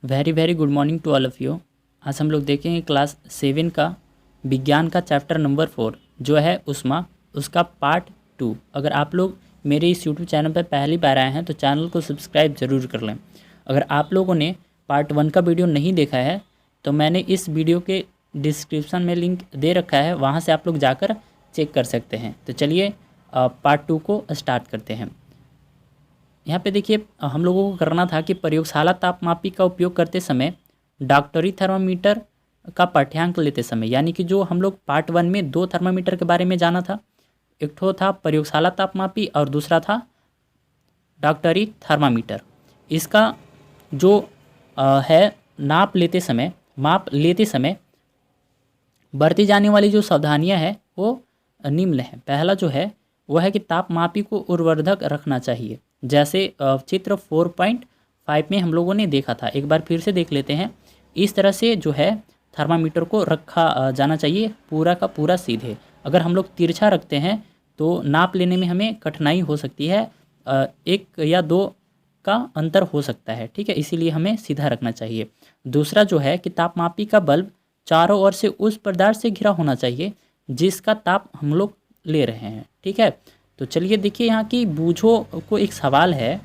Very very good morning to all of you. आज हम लोग देखेंगे क्लास 7 का विज्ञान का चैप्टर नंबर 4 जो है उष्मा, उसका पार्ट 2। अगर आप लोग मेरे इस यूट्यूब चैनल पर पहली बार आए हैं तो चैनल को सब्सक्राइब ज़रूर कर लें। अगर आप लोगों ने पार्ट 1 का वीडियो नहीं देखा है तो मैंने इस वीडियो के डिस्क्रिप्शन में लिंक दे रखा है, वहाँ से आप लोग जाकर चेक कर सकते हैं। तो चलिए पार्ट 2 को स्टार्ट करते हैं। यहाँ पे देखिए हम लोगों को करना था कि प्रयोगशाला तापमापी का उपयोग करते समय डॉक्टरी थर्मामीटर का पाठ्यांक लेते समय, यानी कि जो हम लोग पार्ट 1 में 2 थर्मामीटर के बारे में जाना था। एक ठो था प्रयोगशाला तापमापी और दूसरा था डॉक्टरी थर्मामीटर। इसका जो है माप लेते समय बरती जाने वाली जो सावधानियां हैं वो निम्न है। पहला जो है वह है कि तापमापी को उर्ध्वधक रखना चाहिए, जैसे चित्र 4.5 में हम लोगों ने देखा था। एक बार फिर से देख लेते हैं। इस तरह से जो है थर्मामीटर को रखा जाना चाहिए पूरा का पूरा सीधे। अगर हम लोग तिरछा रखते हैं तो नाप लेने में हमें कठिनाई हो सकती है, 1 या 2 का अंतर हो सकता है, ठीक है। इसीलिए हमें सीधा रखना चाहिए। दूसरा जो है कि तापमापी का बल्ब चारों ओर से उस पदार्थ से घिरा होना चाहिए जिसका ताप हम लोग ले रहे हैं, ठीक है। तो चलिए देखिए यहाँ की बूझो को एक सवाल है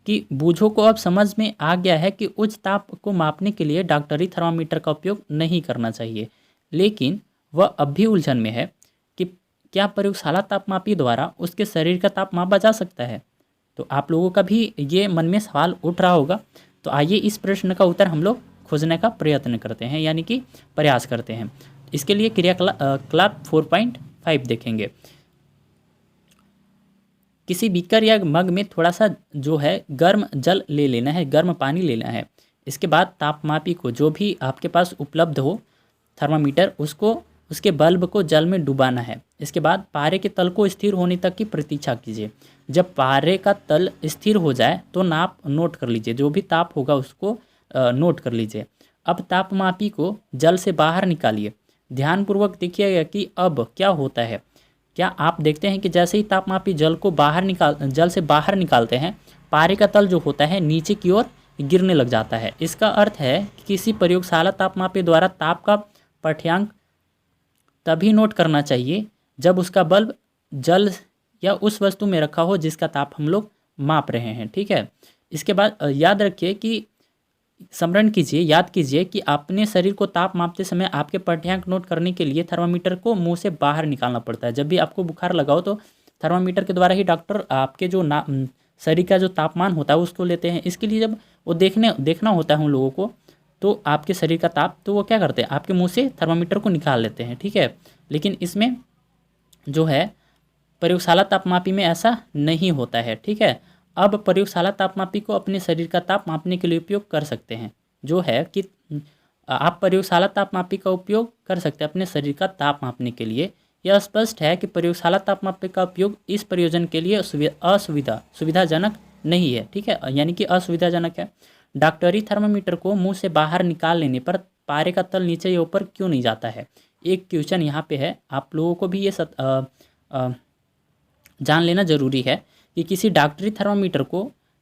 कि बूझो को अब समझ में आ गया है कि उच्च ताप को मापने के लिए डॉक्टरी थर्मामीटर का उपयोग नहीं करना चाहिए, लेकिन वह अब भी उलझन में है कि क्या प्रयोगशाला तापमापी द्वारा उसके शरीर का ताप मापा जा सकता है। तो आप लोगों का भी ये मन में सवाल उठ रहा होगा। तो आइए इस प्रश्न का उत्तर हम लोग खोजने का प्रयत्न करते हैं, यानी कि प्रयास करते हैं। इसके लिए क्रियाकलाप 4.5 देखेंगे। किसी बीकर या मग में थोड़ा सा जो है गर्म जल ले लेना है, गर्म पानी लेना है। इसके बाद तापमापी को, जो भी आपके पास उपलब्ध हो थर्मामीटर, उसके बल्ब को जल में डुबाना है। इसके बाद पारे के तल को स्थिर होने तक की प्रतीक्षा कीजिए। जब पारे का तल स्थिर हो जाए तो नाप नोट कर लीजिए, जो भी ताप होगा उसको नोट कर लीजिए। अब तापमापी को जल से बाहर निकालिए। ध्यानपूर्वक देखिएगा कि अब क्या होता है। क्या आप देखते हैं कि जैसे ही तापमापी जल से बाहर निकालते हैं, पारे का तल जो होता है नीचे की ओर गिरने लग जाता है। इसका अर्थ है कि किसी प्रयोगशाला तापमापी द्वारा ताप का पाठ्यांक तभी नोट करना चाहिए जब उसका बल्ब जल या उस वस्तु में रखा हो जिसका ताप हम लोग माप रहे हैं, ठीक है। इसके बाद याद रखिए कि याद कीजिए कि अपने शरीर को ताप मापते समय आपके पाठ्यांक नोट करने के लिए थर्मामीटर को मुंह से बाहर निकालना पड़ता है। जब भी आपको बुखार लगाओ तो थर्मामीटर के द्वारा ही डॉक्टर आपके जो शरीर का जो तापमान होता है उसको लेते हैं। इसके लिए जब वो देखना होता है उन लोगों को, तो आपके शरीर का ताप, तो वो क्या करते हैं, आपके मुँह से थर्मामीटर को निकाल लेते हैं, ठीक है। लेकिन इसमें जो है प्रयोगशाला तापमापी में ऐसा नहीं होता है, ठीक है। अब प्रयोगशाला तापमापी को अपने शरीर का ताप मापने के लिए उपयोग कर सकते हैं। जो है कि आप प्रयोगशाला तापमापी का उपयोग कर सकते हैं अपने शरीर का ताप मापने के लिए। यह स्पष्ट है कि प्रयोगशाला तापमापी का उपयोग इस प्रयोजन के लिए सुविधाजनक नहीं है, ठीक है, यानी कि असुविधाजनक है। डॉक्टरी थर्मामीटर को मुंह से बाहर निकाल लेने पर पारे का तल नीचे या ऊपर क्यों नहीं जाता है। एक क्वेश्चन यहाँ पे है, आप लोगों को भी ये जान लेना जरूरी है कि किसी डॉक्टरी थर्मामीटर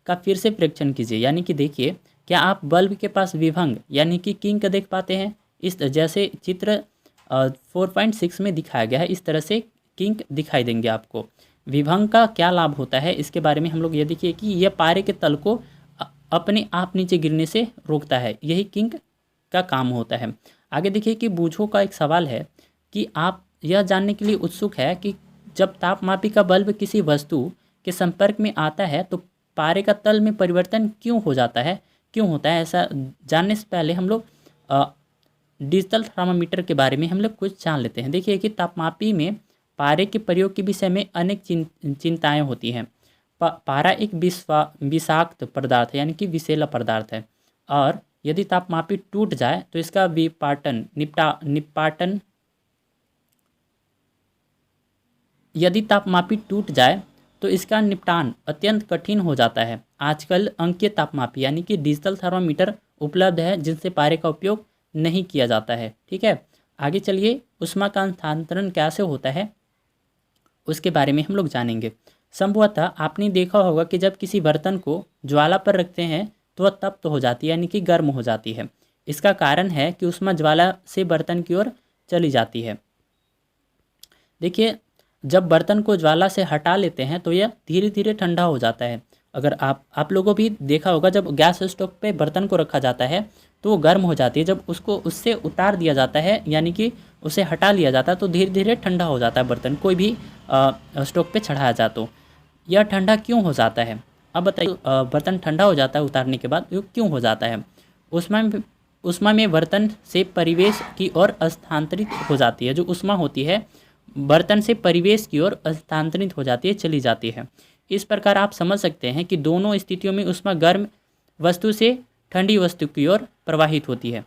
का फिर से परीक्षण कीजिए। यानी कि देखिए, क्या आप बल्ब के पास विभंग यानी कि किंक देख पाते हैं। इस जैसे चित्र 4.6 में दिखाया गया है, इस तरह से किंक दिखाई देंगे आपको। विभंग का क्या लाभ होता है इसके बारे में हम लोग ये देखिए कि यह पारे के तल को अपने आप नीचे गिरने से रोकता है, यही किंक का काम होता है। आगे देखिए कि बूझो का एक सवाल है कि आप यह जानने के लिए उत्सुक है कि जब तापमापी का बल्ब किसी वस्तु के संपर्क में आता है तो पारे का तल में परिवर्तन क्यों होता है। ऐसा जानने से पहले हम लोग डिजिटल थर्मामीटर के बारे में हम लोग कुछ जान लेते हैं। देखिए कि तापमापी में पारे के प्रयोग के विषय में अनेक चिंताएं होती हैं। पारा एक विषाक्त पदार्थ है, यानी कि विषैला पदार्थ है, और यदि तापमापी टूट जाए तो इसका निपटान अत्यंत कठिन हो जाता है। आजकल अंकीय तापमापी यानी कि डिजिटल थर्मामीटर उपलब्ध है जिनसे पारे का उपयोग नहीं किया जाता है, ठीक है। आगे चलिए, ऊष्मा का हस्तांतरण कैसे होता है उसके बारे में हम लोग जानेंगे। संभवतः आपने देखा होगा कि जब किसी बर्तन को ज्वाला पर रखते हैं तो वह तप्त हो जाती है, यानी कि गर्म हो जाती है। इसका कारण है कि ऊष्मा ज्वाला से बर्तन की ओर चली जाती है। देखिए, जब बर्तन को ज्वाला से हटा लेते हैं तो यह धीरे धीरे ठंडा हो जाता है। अगर आप लोगों भी देखा होगा, जब गैस स्टोव पे बर्तन को रखा जाता है तो वो गर्म हो जाती है। जब उसको उससे उतार दिया जाता है, यानी कि उसे हटा लिया जाता है, तो धीरे धीरे ठंडा हो जाता है बर्तन, कोई भी स्टोव पे चढ़ाया जाए तो। यह ठंडा क्यों हो जाता है? अब बताइए, बर्तन ठंडा हो जाता है उतारने के बाद, ये क्यों हो जाता है? उष्मा में बर्तन से परिवेश की ओर स्थानांतरित हो जाती है। जो उष्मा होती है बर्तन से परिवेश की ओर स्थानांतरित हो जाती है, चली जाती है। इस प्रकार आप समझ सकते हैं कि दोनों स्थितियों में उष्मा गर्म वस्तु से ठंडी वस्तु की ओर प्रवाहित होती है।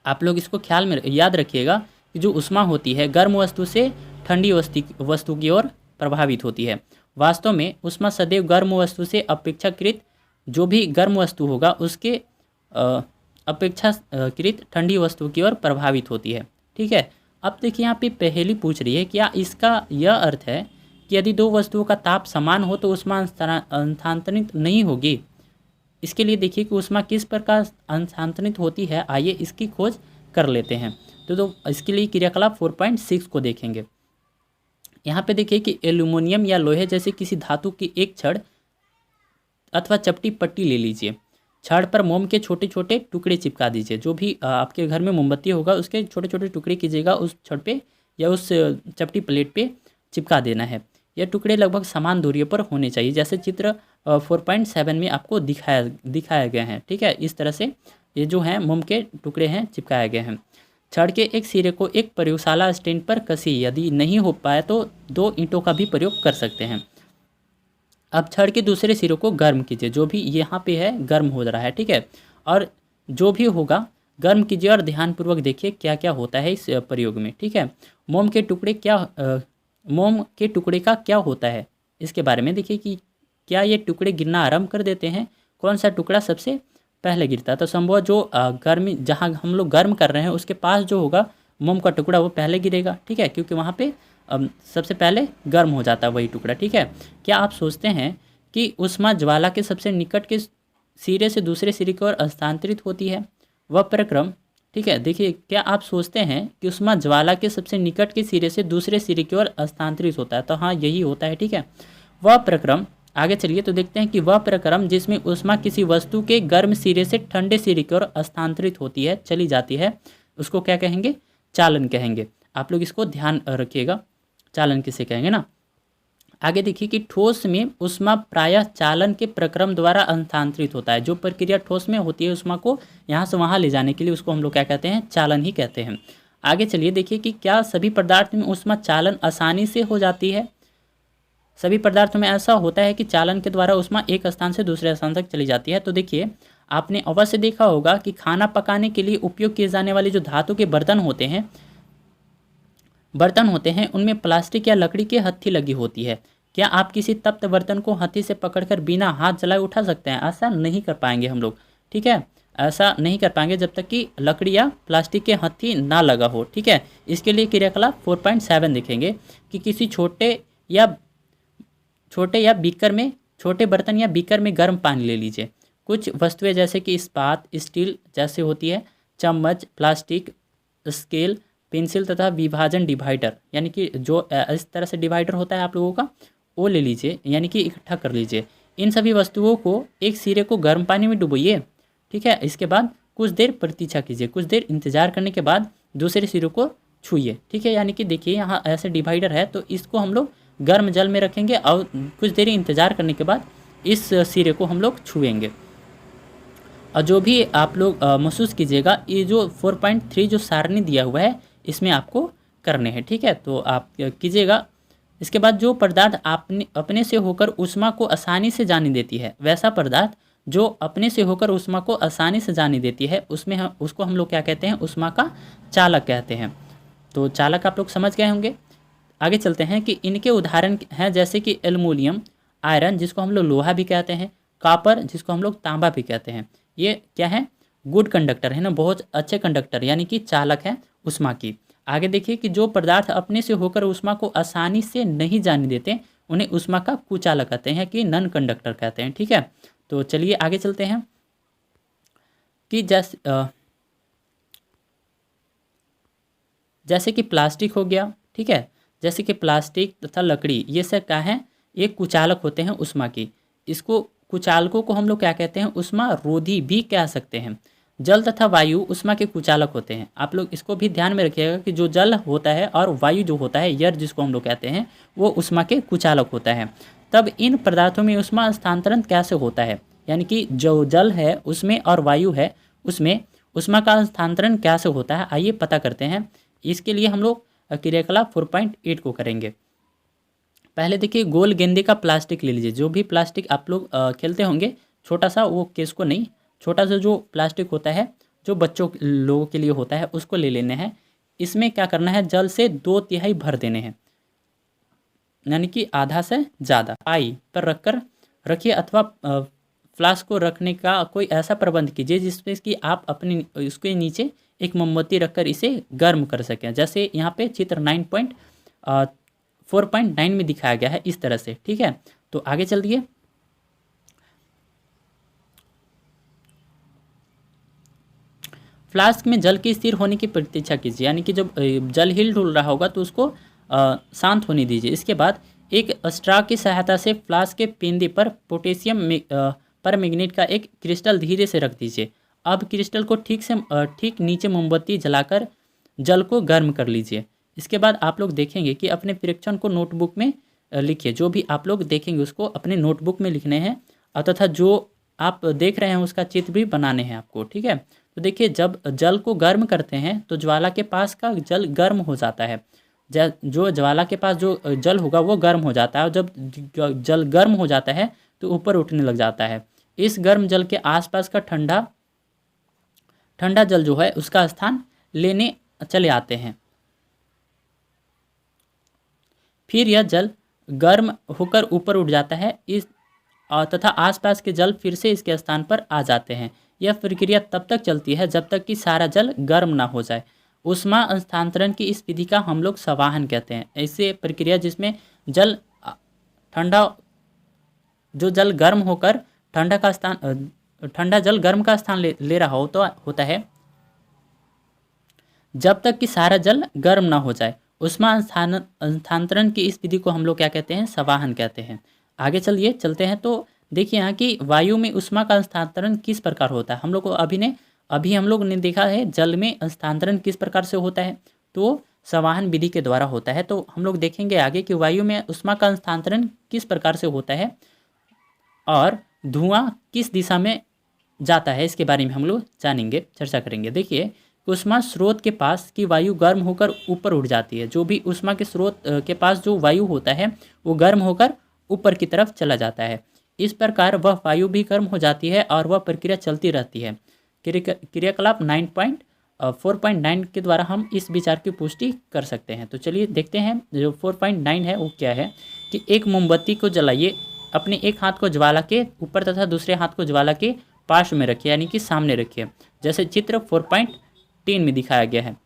आप लोग इसको ख्याल में याद रखिएगा कि जो उष्मा होती है गर्म वस्तु से ठंडी वस्तु की ओर प्रभावित होती है। वास्तव में उष्मा सदैव गर्म वस्तु से अपेक्षाकृत, जो भी गर्म वस्तु होगा उसके अपेक्षाकृत ठंडी वस्तु की ओर प्रभावित होती है। ठीक है। अब देखिए, यहाँ पे पहेली पूछ रही है, क्या इसका यह अर्थ है कि यदि दो वस्तुओं का ताप समान हो तो उष्मा स्थानांतरित नहीं होगी? इसके लिए देखिए कि उष्मा किस प्रकार स्थानांतरित होती है, आइए इसकी खोज कर लेते हैं। तो इसके लिए क्रियाकलाप 4.6 को देखेंगे। यहाँ पे देखिए कि एल्यूमिनियम या लोहे जैसे किसी धातु की एक छड़ अथवा चपटी पट्टी ले लीजिए। छड़ पर मोम के छोटे छोटे टुकड़े चिपका दीजिए। जो भी आपके घर में मोमबत्ती होगा उसके छोटे छोटे टुकड़े कीजिएगा, उस छड़ पे या उस चपटी प्लेट पे चिपका देना है। यह टुकड़े लगभग समान दूरी पर होने चाहिए, जैसे चित्र 4.7 में आपको दिखाया गया है। ठीक है, इस तरह से ये जो है मोम के टुकड़े हैं चिपकाए गए हैं। छड़ के एक सिरे को एक प्रयोगशाला स्टैंड पर कसी, यदि नहीं हो पाए तो 2 ईंटों का भी प्रयोग कर सकते हैं। अब छड़ के दूसरे सिरे को गर्म कीजिए। जो भी यहाँ पे है गर्म हो रहा है, ठीक है, और जो भी होगा गर्म कीजिए और ध्यानपूर्वक देखिए क्या क्या होता है इस प्रयोग में। ठीक है, मोम के टुकड़े का क्या होता है इसके बारे में देखिए कि क्या ये टुकड़े गिरना आरंभ कर देते हैं, कौन सा टुकड़ा सबसे पहले गिरता है। तो संभव जो गर्मी जहाँ हम लोग गर्म कर रहे हैं उसके पास जो होगा मोम का टुकड़ा वो पहले गिरेगा। ठीक है, क्योंकि वहाँ पे सबसे पहले गर्म हो जाता है वही टुकड़ा। ठीक है, क्या आप सोचते हैं कि उष्मा ज्वाला के सबसे निकट के सिरे से दूसरे सिरे की ओर स्थानांतरित होती है? वह प्रक्रम, ठीक है, देखिए, क्या आप सोचते हैं कि उष्मा ज्वाला के सबसे निकट के सिरे से दूसरे सिरे की ओर स्थानांतरित होता है? तो हाँ, यही होता है। ठीक है, वह प्रक्रम, आगे चलिए तो देखते हैं कि वह प्रक्रम जिसमें उष्मा किसी वस्तु के गर्म सिरे से ठंडे सिरे की ओर स्थानांतरित होती है, चली जाती है, उसको क्या कहेंगे? चालन कहेंगे। आप लोग इसको ध्यान रखिएगा, चालन किसे कहेंगे ना। आगे देखिए कि ठोस में उष्मा प्रायः चालन के प्रक्रम द्वारा स्थानांतरित होता है। जो प्रक्रिया ठोस में होती है उष्मा को यहाँ से वहाँ ले जाने के लिए, उसको हम लोग क्या कहते हैं? चालन ही कहते हैं। आगे चलिए देखिए कि क्या सभी पदार्थ में उष्मा चालन आसानी से हो जाती है? सभी पदार्थों में ऐसा होता है कि चालन के द्वारा उष्मा एक स्थान से दूसरे स्थान तक चली जाती है। तो देखिए, आपने अवश्य देखा होगा कि खाना पकाने के लिए उपयोग किए जाने वाले जो धातु के बर्तन होते हैं उनमें प्लास्टिक या लकड़ी की हत्थी लगी होती है। क्या आप किसी तप्त बर्तन को हत्थी से पकड़कर बिना हाथ जलाए उठा सकते हैं? ऐसा नहीं कर पाएंगे हम लोग। ठीक है, ऐसा नहीं कर पाएंगे जब तक कि लकड़ी या प्लास्टिक के हत्थी ना लगा हो। ठीक है, इसके लिए क्रियाकलाप 4.7 देखेंगे कि किसी छोटे बर्तन या बीकर में गर्म पानी ले लीजिए। कुछ वस्तुएं जैसे कि इस्पात, स्टील जैसे होती है, चम्मच, प्लास्टिक, स्केल, पेंसिल तथा विभाजन डिवाइडर, यानी कि जो इस तरह से डिवाइडर होता है आप लोगों का, वो ले लीजिए, यानी कि इकट्ठा कर लीजिए। इन सभी वस्तुओं को एक सिरे को गर्म पानी में डुबोइए। ठीक है, इसके बाद कुछ देर प्रतीक्षा कीजिए, कुछ देर इंतजार करने के बाद दूसरे सिरे को छूइए। ठीक है, यानी कि देखिए यहाँ ऐसे डिवाइडर है तो इसको हम लोग गर्म जल में रखेंगे और कुछ देर इंतजार करने के बाद इस सिरे को हम लोग छुएंगे। और जो भी आप लोग महसूस कीजिएगा, ये जो 4.3 जो सारणी दिया हुआ है इसमें आपको करने हैं। ठीक है, तो आप कीजिएगा। इसके बाद जो पदार्थ अपने से होकर उष्मा को आसानी से जाने देती है, वैसा पदार्थ जो अपने से होकर उष्मा को आसानी से जाने देती है, उसको हम लोग क्या कहते हैं? उष्मा का चालक कहते हैं। तो चालक आप लोग समझ गए होंगे। आगे चलते हैं कि इनके उदाहरण हैं जैसे कि एल्युमिनियम, आयरन जिसको हम लोग लोहा भी कहते हैं, कॉपर जिसको हम लोग तांबा भी कहते हैं। ये क्या है? गुड कंडक्टर है ना, बहुत अच्छे कंडक्टर, यानी कि चालक है उष्मा की। आगे देखिए कि जो पदार्थ अपने से होकर उष्मा को आसानी से नहीं जाने देते उन्हें उष्मा का कुचालक कहते हैं कि नॉन कंडक्टर कहते हैं। ठीक है, तो चलिए आगे चलते हैं। कि जैसे कि प्लास्टिक हो गया, ठीक है, जैसे कि प्लास्टिक तथा लकड़ी, ये सब क्या है, ये कुचालक होते हैं उष्मा की। इसको कुचालकों को हम लोग क्या कहते हैं, उष्मा रोधी भी कह सकते हैं। जल तथा वायु उष्मा के कुचालक होते हैं। आप लोग इसको भी ध्यान में रखिएगा कि जो जल होता है और वायु जो होता है, एयर जिसको हम लोग कहते हैं, वो उष्मा के कुचालक होता है। तब इन पदार्थों में उष्मा स्थानांतरण कैसे होता है, यानी कि जो जल है उसमें और वायु है उसमें उष्मा का स्थानांतरण कैसे होता है, आइए पता करते हैं। इसके लिए हम लोग क्रियाकलाप 4.8 को करेंगे। पहले देखिए, गोल गेंदे का प्लास्टिक ले लीजिए। जो भी प्लास्टिक आप लोग खेलते होंगे, छोटा सा, वो केस को नहीं, छोटा सा जो प्लास्टिक होता है जो बच्चों लोगों के लिए होता है, उसको ले लेने हैं। इसमें क्या करना है, जल से 2/3 भर देने हैं, यानी कि आधा से ज़्यादा। पाई पर रखकर रखिए, अथवा फ्लास्क को रखने का कोई ऐसा प्रबंध कीजिए जिसमें कि आप अपने उसके नीचे एक मोमबत्ती रखकर इसे गर्म कर सकें। जैसे यहाँ पे चित्र 4.9 में दिखाया गया है, इस तरह से, ठीक है। तो आगे चल दिए। फ्लास्क में जल के स्थिर होने की प्रतीक्षा कीजिए, यानी कि जब जल हिल डुल रहा होगा तो उसको शांत होने दीजिए। इसके बाद एक स्ट्रा की सहायता से फ्लास्क के पेंदे पर पोटेशियम परमैंगनेट का एक क्रिस्टल धीरे से रख दीजिए। अब क्रिस्टल को ठीक नीचे मोमबत्ती जलाकर जल को गर्म कर लीजिए। इसके बाद आप लोग देखेंगे कि अपने परीक्षण को नोटबुक में लिखिए। जो भी आप लोग देखेंगे उसको अपने नोटबुक में लिखने हैं, तथा जो आप देख रहे हैं उसका चित्र भी बनाने हैं आपको, ठीक है। तो देखिए, जब जल को गर्म करते हैं तो ज्वाला के पास का जल गर्म हो जाता है। जो ज्वाला के पास जो जल होगा वो गर्म हो जाता है, और जब जल गर्म हो जाता है तो ऊपर उठने लग जाता है। इस गर्म जल के आसपास का ठंडा जल जो है उसका स्थान लेने चले आते हैं। फिर यह जल गर्म होकर ऊपर उठ जाता है तथा आसपास के जल फिर से इसके स्थान पर आ जाते हैं। यह प्रक्रिया तब तक चलती है जब तक कि सारा जल गर्म ना हो जाए। ऊष्मा स्थानांतरण की इस विधि का हम लोग संवाहन कहते हैं। ऐसे प्रक्रिया जिसमें जल ठंडा जो जल गर्म होकर ठंडा जल गर्म का स्थान ले रहा हो तो होता है, जब तक कि सारा जल गर्म ना हो जाए। ऊष्मा स्थानांतरण की इस विधि को हम लोग क्या कहते हैं, संवाहन कहते हैं। आगे चलते हैं। तो देखिए यहाँ की वायु में ऊष्मा का स्थानांतरण किस प्रकार होता है। हम लोग को अभी हम लोग ने देखा है जल में स्थानांतरण किस प्रकार से होता है, तो संवाहन विधि के द्वारा होता है। तो हम लोग देखेंगे आगे कि वायु में ऊष्मा का स्थानांतरण किस प्रकार से होता है और धुआं किस दिशा में जाता है, इसके बारे में हम लोग जानेंगे, चर्चा करेंगे। देखिए, ऊष्मा स्रोत के पास की वायु गर्म होकर ऊपर उठ जाती है। जो भी ऊष्मा के स्रोत के पास जो वायु होता है वो गर्म होकर ऊपर की तरफ चला जाता है। इस प्रकार वह वायु भी गर्म हो जाती है और वह प्रक्रिया चलती रहती है। क्रियाकलाप 4.9 के द्वारा हम इस विचार की पुष्टि कर सकते हैं। तो चलिए देखते हैं जो 4.9 है वो क्या है, कि एक मोमबत्ती को जलाइए, अपने एक हाथ को ज्वाला के ऊपर तथा दूसरे हाथ को ज्वाला के पार्श्व में रखिए, यानी कि सामने रखिए, जैसे चित्र 4.3 में दिखाया गया है।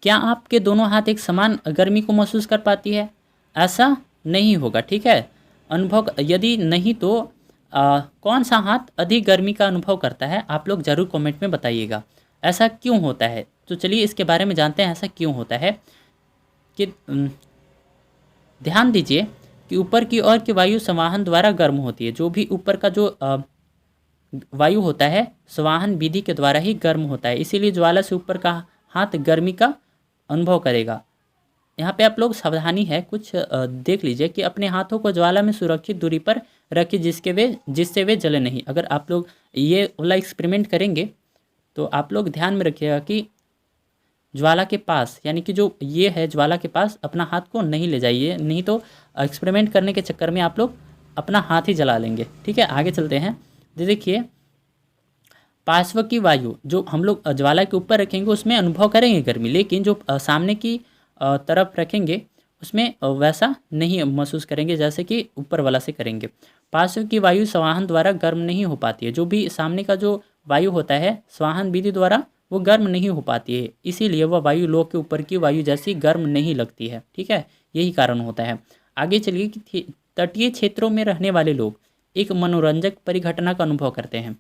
क्या आपके दोनों हाथ एक समान गर्मी को महसूस कर पाती है? ऐसा नहीं होगा, ठीक है। अनुभव यदि नहीं तो कौन सा हाथ अधिक गर्मी का अनुभव करता है, आप लोग जरूर कमेंट में बताइएगा। ऐसा क्यों होता है, तो चलिए इसके बारे में जानते हैं ऐसा क्यों होता है। कि ध्यान दीजिए कि ऊपर की ओर की वायु संवाहन द्वारा गर्म होती है। जो भी ऊपर का जो वायु होता है संवाहन विधि के द्वारा ही गर्म होता है, इसीलिए ज्वाला से ऊपर का हाथ गर्मी का अनुभव करेगा। यहाँ पे आप लोग सावधानी है, कुछ देख लीजिए कि अपने हाथों को ज्वाला में सुरक्षित दूरी पर रखिए जिससे वे जले नहीं। अगर आप लोग ये वाला एक्सपेरिमेंट करेंगे तो आप लोग ध्यान में रखिएगा कि ज्वाला के पास, यानी कि जो ये है ज्वाला के पास अपना हाथ को नहीं ले जाइए, नहीं तो एक्सपेरिमेंट करने के चक्कर में आप लोग अपना हाथ ही जला लेंगे, ठीक है। आगे चलते हैं। देखिए, पार्श्व की वायु जो हम लोग ज्वाला के ऊपर रखेंगे उसमें अनुभव करेंगे गर्मी, लेकिन जो सामने की तरफ रखेंगे उसमें वैसा नहीं महसूस करेंगे जैसे कि ऊपर वाला से करेंगे। पार्श्व की वायु संवाहन द्वारा गर्म नहीं हो पाती है। जो भी सामने का जो वायु होता है संवाहन विधि द्वारा वो गर्म नहीं हो पाती है, इसीलिए वह वायु लोक के ऊपर की वायु जैसी गर्म नहीं लगती है, ठीक है। यही कारण होता है। आगे चलिए कि तटीय क्षेत्रों में रहने वाले लोग एक मनोरंजक परिघटना का अनुभव करते हैं।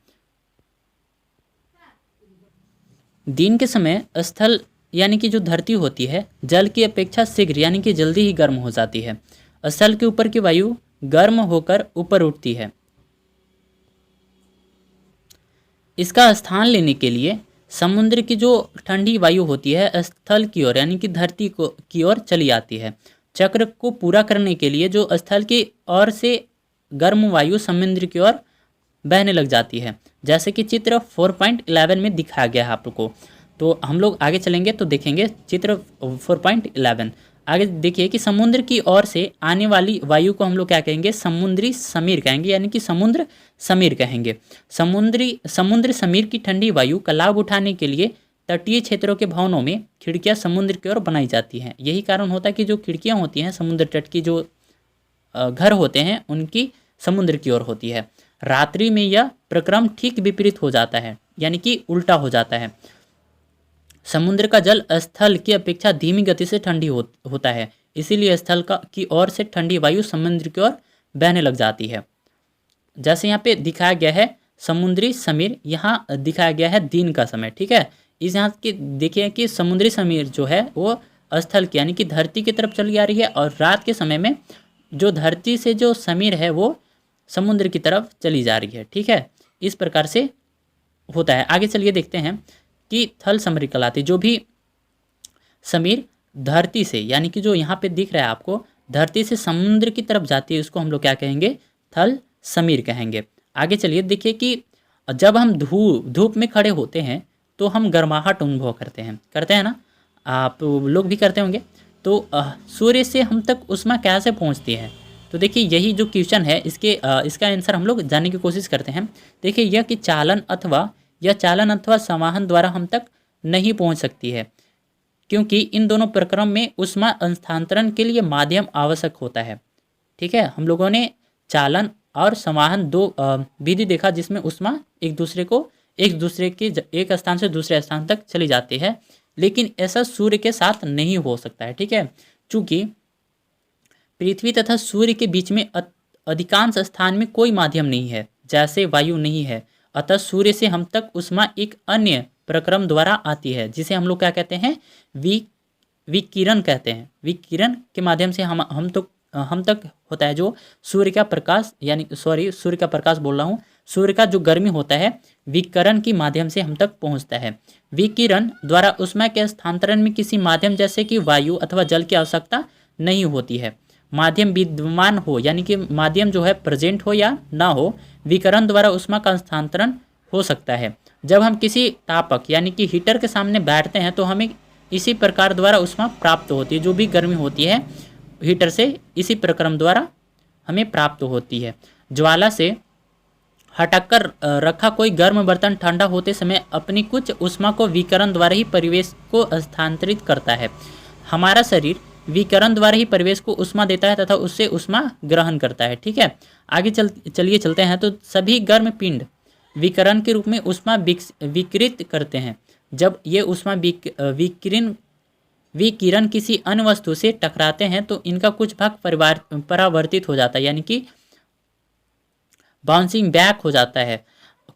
दिन के समय स्थल यानी कि जो धरती होती है जल की अपेक्षा शीघ्र यानी कि जल्दी ही गर्म हो जाती है। स्थल के ऊपर की वायु गर्म होकर ऊपर उठती है। इसका स्थान लेने के लिए समुद्र की जो ठंडी वायु होती है स्थल की ओर यानी कि धरती को की ओर चली आती है। चक्र को पूरा करने के लिए जो स्थल की ओर से गर्म वायु समुद्र की ओर बहने लग जाती है, जैसे कि चित्र 4.11 में दिखाया गया है आपको। तो हम लोग आगे चलेंगे तो देखेंगे चित्र 4.11। आगे देखिए कि समुद्र की ओर से आने वाली वायु को हम लोग क्या कहेंगे, समुद्री समीर कहेंगे, यानी कि समुद्र समीर कहेंगे। समुद्र समीर की ठंडी वायु का लाभ उठाने के लिए तटीय क्षेत्रों के भवनों में खिड़कियां समुद्र की ओर बनाई जाती हैं। यही कारण होता है कि जो खिड़कियां होती हैं समुद्र तट की, जो घर होते हैं उनकी समुद्र की ओर होती है। रात्रि में यह प्रक्रम ठीक विपरीत हो जाता है, यानी कि उल्टा हो जाता है। समुद्र का जल स्थल की अपेक्षा धीमी गति से ठंडी होता है, इसीलिए स्थल की ओर से ठंडी वायु समुद्र की ओर बहने लग जाती है। जैसे यहाँ पे दिखाया गया है समुद्री समीर, यहाँ दिखाया गया है दिन का समय। ठीक है, इस यहाँ के देखिए कि समुद्री समीर जो है वो स्थल की यानी कि धरती की तरफ चली आ रही है, और रात के समय में जो धरती से जो समीर है वो समुद्र की तरफ चली जा रही है। ठीक है, इस प्रकार से होता है। आगे चलिए देखते हैं कि थल समीर कहलाती, जो भी समीर धरती से यानी कि जो यहाँ पे दिख रहा है आपको धरती से समुद्र की तरफ जाती है, उसको हम लोग क्या कहेंगे, थल समीर कहेंगे। आगे चलिए देखिए कि जब हम धूप में खड़े होते हैं तो हम गर्माहट अनुभव करते हैं ना, आप लोग भी करते होंगे। तो सूर्य से हम तक ऊष्मा कैसे पहुँचती है, तो देखिए यही जो क्वेश्चन है इसका आंसर हम लोग जानने की कोशिश करते हैं। देखिए यह कि चालन अथवा संवहन द्वारा हम तक नहीं पहुंच सकती है, क्योंकि इन दोनों प्रक्रम में ऊष्मा हस्तांतरण के लिए माध्यम आवश्यक होता है। ठीक है, हम लोगों ने चालन और संवहन दो विधि देखा जिसमें ऊष्मा एक दूसरे के एक स्थान से दूसरे स्थान तक चली जाती है, लेकिन ऐसा सूर्य के साथ नहीं हो सकता है। ठीक है, चूँकि पृथ्वी तथा सूर्य के बीच में अधिकांश स्थान में कोई माध्यम नहीं है, जैसे वायु नहीं है, अतः सूर्य से हम तक ऊष्मा एक अन्य प्रक्रम द्वारा आती है, जिसे हम लोग क्या कहते हैं, विकिरण कहते हैं। विकिरण के माध्यम से हम तक होता है जो सूर्य का प्रकाश सूर्य का जो गर्मी होता है विकिरण के माध्यम से हम तक पहुंचता है। विकिरण द्वारा ऊष्मा के स्थानांतरण में किसी माध्यम जैसे कि वायु अथवा जल की आवश्यकता नहीं होती है। माध्यम विद्यमान हो यानी कि माध्यम जो है प्रेजेंट हो या ना हो, विकिरण द्वारा ऊष्मा का स्थानांतरण हो सकता है। जब हम किसी तापक यानी कि हीटर के सामने बैठते हैं तो हमें इसी प्रकार द्वारा ऊष्मा प्राप्त होती है। जो भी गर्मी होती है हीटर से इसी प्रक्रम द्वारा हमें प्राप्त होती है। ज्वाला से हटाकर रखा कोई गर्म बर्तन ठंडा होते समय अपनी कुछ ऊष्मा को विकिरण द्वारा ही परिवेश को स्थानांतरित करता है। हमारा शरीर विकिरण द्वारा ही परिवेश को ऊष्मा देता है तथा उससे ऊष्मा ग्रहण करता है। ठीक है, आगे चलिए चलते हैं। तो सभी गर्म पिंड विकिरण के रूप में ऊष्मा विकिरित करते हैं। जब ये ऊष्मा विकिरण किसी अन्य वस्तु से टकराते हैं तो इनका कुछ भाग परावर्तित हो जाता है, यानी कि बाउंसिंग बैक हो जाता है।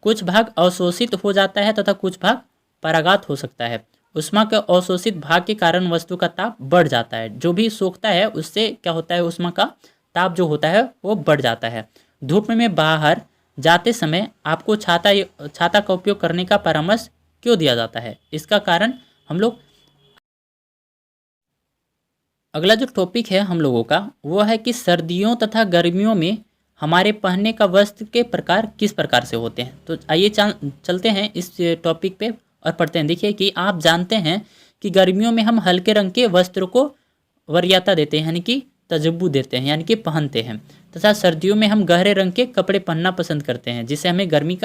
कुछ भाग अवशोषित हो जाता है तथा कुछ भाग पराघात हो सकता है। ऊष्मा के अवशोषित भाग के कारण वस्तु का ताप बढ़ जाता है। जो भी सोखता है उससे क्या होता है, ऊष्मा का ताप जो होता है वो बढ़ जाता है। धूप में बाहर जाते समय आपको छाता का उपयोग करने का परामर्श क्यों दिया जाता है, इसका कारण हम लोग अगला जो टॉपिक है हम लोगों का वो है कि सर्दियों तथा गर्मियों में हमारे पहनने का वस्त्र के प्रकार किस प्रकार से होते हैं। तो आइए चलते हैं इस टॉपिक पे और पढ़ते हैं। देखिए कि आप जानते हैं कि गर्मियों में हम हल्के रंग के वस्त्र को वरीयता देते हैं, यानी कि तजब्बू देते हैं, यानी कि पहनते हैं, तथा सर्दियों में हम गहरे रंग के कपड़े पहनना पसंद करते हैं जिससे हमें गर्मी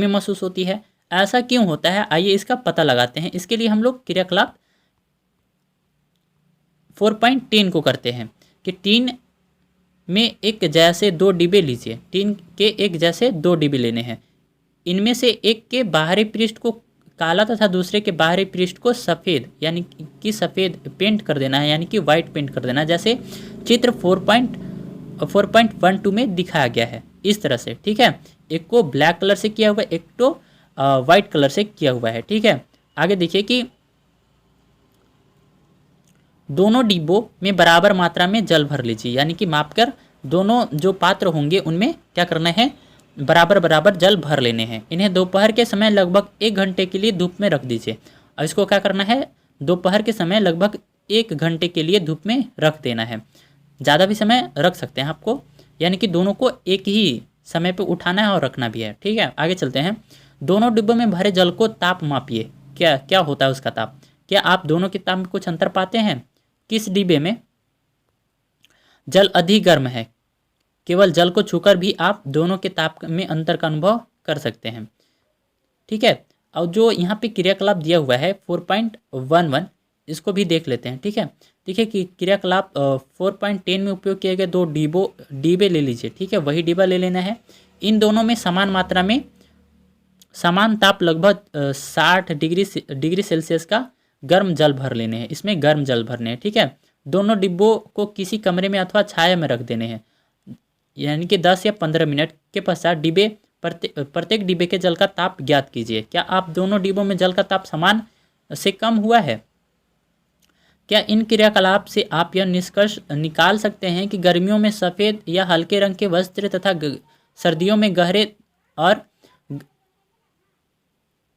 महसूस होती है। ऐसा क्यों होता है, आइए इसका पता लगाते हैं। इसके लिए हम लोग क्रियाकलाप 4.10 को करते हैं कि टीन में एक जैसे 2 डिब्बे लीजिए। टीन के एक जैसे 2 डिब्बे लेने हैं। इनमें से एक के बाहरी पृष्ठ को काला तथा दूसरे के बाहरी पृष्ठ को सफ़ेद यानी कि सफ़ेद पेंट कर देना है, यानी कि वाइट पेंट कर देना है, जैसे चित्र 4.12 में दिखाया गया है। इस तरह से, ठीक है। एक को ब्लैक कलर से किया हुआ है, एक तो वाइट कलर से किया हुआ है, ठीक है। आगे देखिए कि दोनों डिब्बों में बराबर मात्रा में जल भर लीजिए, यानी कि मापकर दोनों जो पात्र होंगे उनमें क्या करना है, बराबर बराबर जल भर लेने हैं। इन्हें दोपहर के समय लगभग 1 घंटे के लिए धूप में रख दीजिए। और इसको क्या करना है, दोपहर के समय लगभग 1 घंटे के लिए धूप में रख देना है। ज़्यादा भी समय रख सकते हैं आपको, यानी कि दोनों को एक ही समय पे उठाना है और रखना भी है, ठीक है। आगे चलते हैं। दोनों डिब्बों में भरे जल को ताप मापिए। क्या क्या होता है उसका ताप, क्या आप दोनों के ताप में कुछ अंतर पाते हैं? किस डिब्बे में जल अधिक गर्म है, केवल जल को छूकर भी आप दोनों के ताप में अंतर का अनुभव कर सकते हैं, ठीक है। और जो यहाँ पे क्रियाकलाप दिया हुआ है 4.11, इसको भी देख लेते हैं, ठीक है। देखिए कि क्रियाकलाप 4.10 में उपयोग किए गए 2 डिब्बे ले लीजिए, ठीक है। वही डिब्बा ले लेना है। इन दोनों में समान मात्रा में समान ताप लगभग 60 डिग्री सेल्सियस का गर्म जल भर लेने हैं। इसमें गर्म जल भरने हैं, ठीक है। दोनों डिब्बों को किसी कमरे में अथवा छाया में रख देने हैं, यानी कि 10 या 15 मिनट के पश्चात प्रत्येक डिब्बे के जल का ताप ज्ञात कीजिए। क्या आप दोनों डिब्बों में जल का ताप समान से कम हुआ है? क्या इन क्रियाकलाप से आप यह निष्कर्ष निकाल सकते हैं कि गर्मियों में सफ़ेद या हल्के रंग के वस्त्र तथा सर्दियों में गहरे और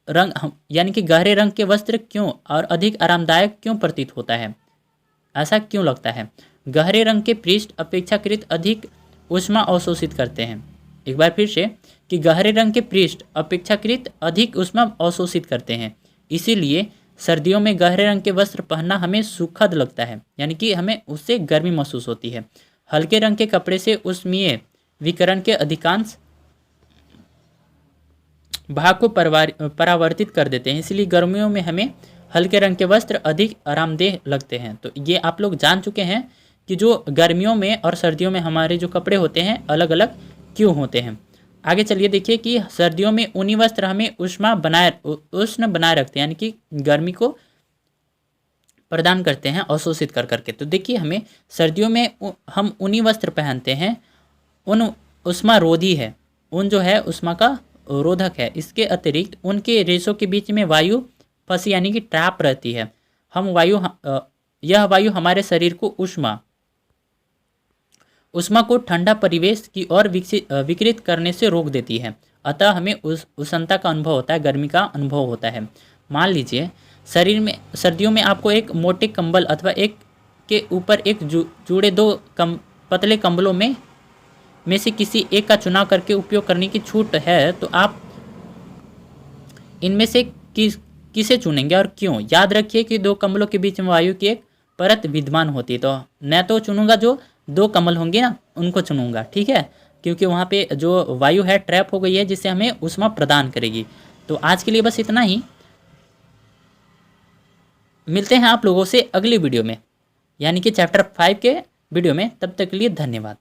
रंग यानी कि गहरे रंग के वस्त्र क्यों और अधिक आरामदायक क्यों प्रतीत होता है? ऐसा क्यों लगता है? गहरे रंग के पृष्ठ अपेक्षाकृत अधिक ऊष्मा अवशोषित करते हैं। एक बार फिर से, कि गहरे रंग के पृष्ठ अपेक्षाकृत अधिक ऊष्मा अवशोषित करते हैं, इसीलिए सर्दियों में गहरे रंग के वस्त्र पहनना हमें सुखद लगता है, यानी कि हमें उससे गर्मी महसूस होती है। हल्के रंग के कपड़े से ऊष्मीय विकिरण के अधिकांश भाग को परावर्तित कर देते हैं, इसलिए गर्मियों में हमें हल्के रंग के वस्त्र अधिक आरामदेह लगते हैं। तो ये आप लोग जान चुके हैं कि जो गर्मियों में और सर्दियों में हमारे जो कपड़े होते हैं अलग अलग क्यों होते हैं। आगे चलिए देखिए कि सर्दियों में ऊनी वस्त्र हमें उष्ण बनाए रखते हैं, यानी कि गर्मी को प्रदान करते हैं अवशोषित कर करके। तो देखिए हमें सर्दियों में हम ऊनी वस्त्र पहनते हैं, ऊन उष्मारोधी है, ऊन जो है उष्मा का रोधक है। इसके अतिरिक्त उनके रेशों के बीच में वायु फंसी यानी कि ट्रैप रहती है। यह वायु हमारे शरीर को उष्मा को ठंडा परिवेश की ओर विकृत करने से रोक देती है, अतः हमें उष्णता का अनुभव होता है, गर्मी का अनुभव होता है। मान लीजिए शरीर में सर्दियों में आपको एक मोटे कंबल अथवा एक के ऊपर एक जुड़े 2 पतले कंबलों में से किसी एक का चुनाव करके उपयोग करने की छूट है, तो आप इनमें से किसे चुनेंगे और क्यों? याद रखिए कि 2 कंबलों के बीच में वायु की एक परत विद्यमान होती है, तो मैं तो चुनूंगा जो 2 कंबल होंगे ना उनको चुनूंगा, ठीक है, क्योंकि वहाँ पे जो वायु है ट्रैप हो गई है, जिससे हमें ऊष्मा प्रदान करेगी। तो आज के लिए बस इतना ही, मिलते हैं आप लोगों से अगली वीडियो में, यानी कि चैप्टर 5 के वीडियो में। तब तक के लिए धन्यवाद।